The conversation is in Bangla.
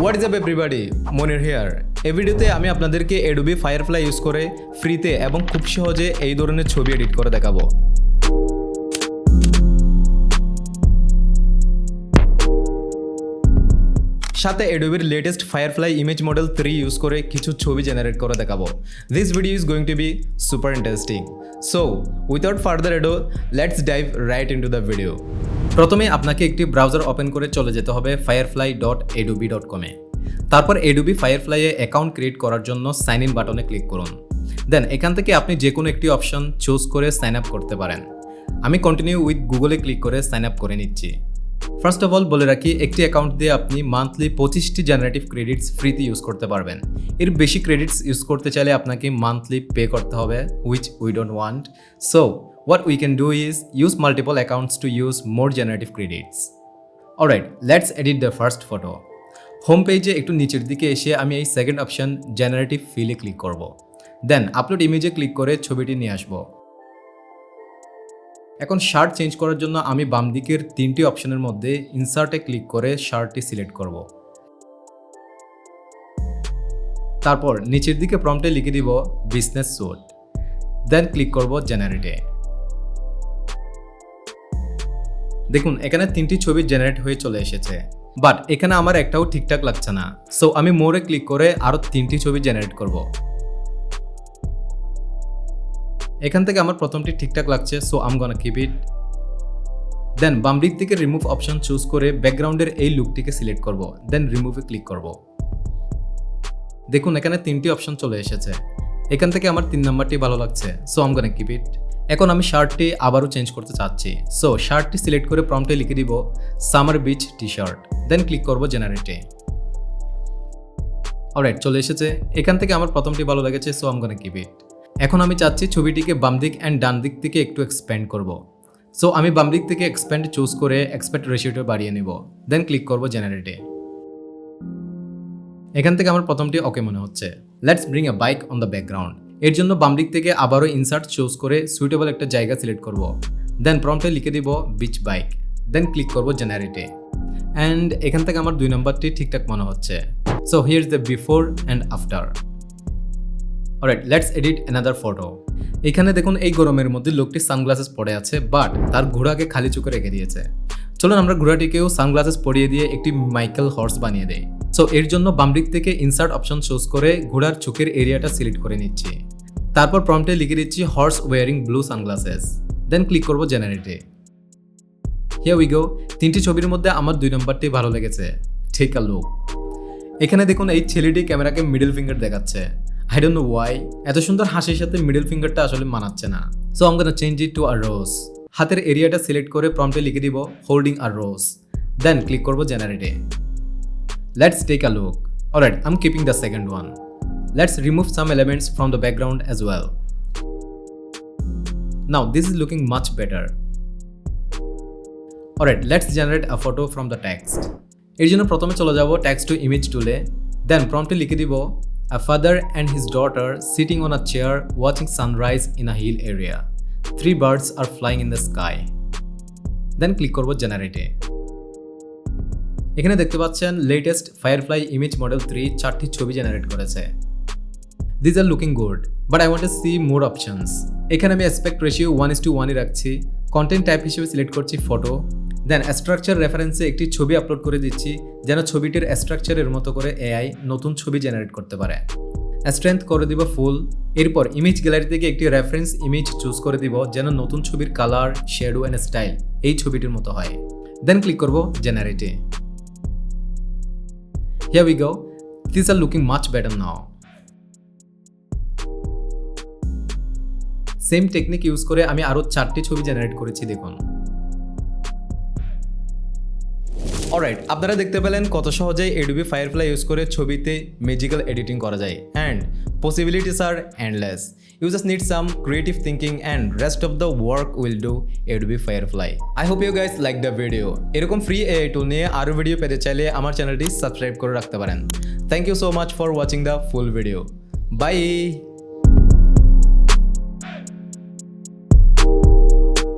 What is up everybody? Monir here. এই ভিডিওতে আমি আপনাদেরকে Adobe Firefly ইউজ করে ফ্রিতে এবং খুব সহজে এই ধরনের ছবি এডিট করে দেখাবো। সাথে Adobe latest Firefly image model 3 use করে কিছু ছবি জেনারেট করে দেখাবো। This video is going to be super interesting. So, without further ado, let's dive right into the video. প্রথমে আপনাকে একটি ব্রাউজার ওপেন করে চলে যেতে হবে firefly.adobe.com এ। তারপর Adobe Firefly এ অ্যাকাউন্ট ক্রিয়েট করার জন্য সাইন ইন বাটনে ক্লিক করুন। দেন এখান থেকে আপনি যে কোনো একটি অপশন চুজ করে সাইন আপ করতে পারেন। আমি কন্টিনিউ উইথ গুগলে ক্লিক করে সাইন আপ করে নিচ্ছি। ফার্স্ট অফ অল বলে রাখি, একটি অ্যাকাউন্ট দিয়ে আপনি মান্থলি 25টি জেনারেটিভ ক্রেডিটস ফ্রিতে ইউজ করতে পারবেন। এর বেশি ক্রেডিটস ইউজ করতে চাইলে আপনাকে মান্থলি পে করতে হবে, which we don't want. So, what we can do is use multiple accounts to use more generative credits. Alright, let's edit the first photo. Home পেজে একটু নিচের দিকে এসে আমি এই সেকেন্ড অপশন জেনারেটিভ ফিলে ক্লিক করব। দেন আপলোড ইমেজে ক্লিক করে ছবিটি নিয়ে আসব। এখন শার্ট চেঞ্জ করার জন্য আমি বাম দিকের তিনটি অপশনের মধ্যে ইনসার্টে ক্লিক করে শার্টটি সিলেক্ট করব। তারপর নিচের দিকে প্রম্পটে লিখে দিব বিজনেস স্যুট। দেন ক্লিক করব জেনারেটে। দেখুন এখানে তিনটি ছবি জেনারেট হয়ে চলে এসেছে, বাট এখানে আমার একটাও ঠিকঠাক লাগছে না। সো আমি মোরে ক্লিক করে আরো তিনটি ছবি জেনারেট করব। এখান থেকে আমার প্রথমটি ঠিকঠাক লাগছে, so I am gonna keep it. Then বাম দিক থেকে রিমুভ অপশন চুজ করে ব্যাকগ্রাউন্ডের এই লুকটিকে সিলেক্ট করব। দেন রিমুভে ক্লিক করব। দেখুন এখানে তিনটি অপশন চলে এসেছে। এখান থেকে আমার 3 নাম্বারটি ভালো লাগছে, so I am gonna keep ইট। এখন আমি শার্টটি আবারও চেঞ্জ করতে চাচ্ছি, সো শার্টটি সিলেক্ট করে প্রম্পটে লিখে দিব সামার বিচ টি শার্ট। দেন ক্লিক করব জেনারেটে। অলরাইট, চলে এসেছে। এখান থেকে আমার প্রথমটি ভালো লেগেছে, so I am gonna keep ইট। এখন আমি চাচ্ছি ছবিটিকে বাম দিক অ্যান্ড ডান দিক থেকে একটু এক্সপ্যান্ড করব। সো আমি বাম দিক থেকে এক্সপ্যান্ড চুজ করে এক্সপেক্ট রেশিওটা বাড়িয়ে নেব। দেন ক্লিক করব জেনারেটে। এখান থেকে আমার প্রথমটি ওকে মনে হচ্ছে। Let's bring a bike on the background. এর জন্য বাম দিক থেকে আবারও ইনসার্ট চুজ করে সুইটেবল একটা জায়গা সিলেক্ট করব। দেন প্রম্পটে লিখে দিব বিচ বাইক। দেন ক্লিক করব জেনারেটে। অ্যান্ড এখান থেকে আমার 2 নাম্বারটি ঠিকঠাক মনে হচ্ছে। So here is the before and after. Alright, let's edit another photo. এখানে দেখুন এই গরমের মধ্যে লোকটি সানগ্লাসেস পরে আছে, বাট তার ঘোড়াকে খালি চোখে রেখে দিয়েছে। চলুন আমরা ঘোড়াটিকেও সানগ্লাসেস পরিয়ে দিয়ে একটি মাইকেল হর্স বানিয়ে দেই। সো এর জন্য বাম দিক থেকে ইনসার্ট অপশন চুজ করে ঘোড়ার চোখের এরিয়াটা সিলেক্ট করে নিচ্ছি। তারপর প্রম্পটে লিখে দিচ্ছি হর্স ওয়ারিং ব্লু সানগ্লাসেস। দেন ক্লিক করব জেনারেটে। Here we go. তিনটি ছবির মধ্যে আমার 2 নাম্বারটি ভালো লেগেছে। Take a look. এখানে দেখুন এই ছেলেটি ক্যামেরাকে মিডল ফিঙ্গার দেখাচ্ছে। I don't know why, এত সুন্দর হাসির সাথে মিডল ফিঙ্গারটা আসলে মানাচ্ছে না। So I'm gonna change it to a rose. হাতের এরিয়াটা সিলেক্ট করে প্রম্পটে লিখে দিব holding a rose. Then click করব জেনারেটে। Let's take a look. Alright, I'm keeping the second one. Let's remove some elements from the background as well. Now this is looking much better. Alright, let's generate a photo from the text. এর জন্য প্রথমে চলে যাব টেক্সট টু ইমেজ টুলে। দেন প্রম্পটে লিখে দিব a father and his daughter sitting on a chair watching sunrise in a hill area. 3 birds are flying in the sky. Then click করব জেনারেটে। এখানে দেখতে পাচ্ছেন লেটেস্ট Firefly ইমেজ মডেল 3 4টি ছবি জেনারেট করেছে। These are looking good, but I want to see more options. এখানে আমি অ্যাসপেক্ট রেশিও 1:1 এ রাখছি। কন্টেন্ট টাইপ হিসেবে সিলেক্ট করছি ফটো। দেন স্ট্রাকচার রেফারেন্সে একটি ছবি আপলোড করে দিচ্ছি, যেন ছবিটির স্ট্রাকচারের মতো করে এআই নতুন ছবি জেনারেট করতে পারে। স্ট্রেংথ করে দিব ফুল। এরপর ইমেজ গ্যালারি থেকে একটি রেফারেন্স ইমেজ চুজ করে দিব, যেন নতুন ছবির কালার, শ্যাডো অ্যান্ড স্টাইল এই ছবিটির মতো হয়। দেন ক্লিক করব জেনারেটে। Here we go. These are looking much better now. Same technique use করে আমি আরো 4টি ছবি জেনারেট করেছি, দেখুন। অলরাইট, আপনারা দেখতে পেলেন কত সহজেই Adobe Firefly ইউজ করে ছবিতে ম্যাজিক্যাল এডিটিং করা যায়। And possibilities are endless. You just need some creative thinking and rest of the work will do Adobe Firefly. I hope you guys like the video. এরকম ফ্রি AI টুল নিয়ে আরো ভিডিও পেতে চাইলে আমার চ্যানেলটি সাবস্ক্রাইব করে রাখতে পারেন। Thank you so much for watching the full video. Bye.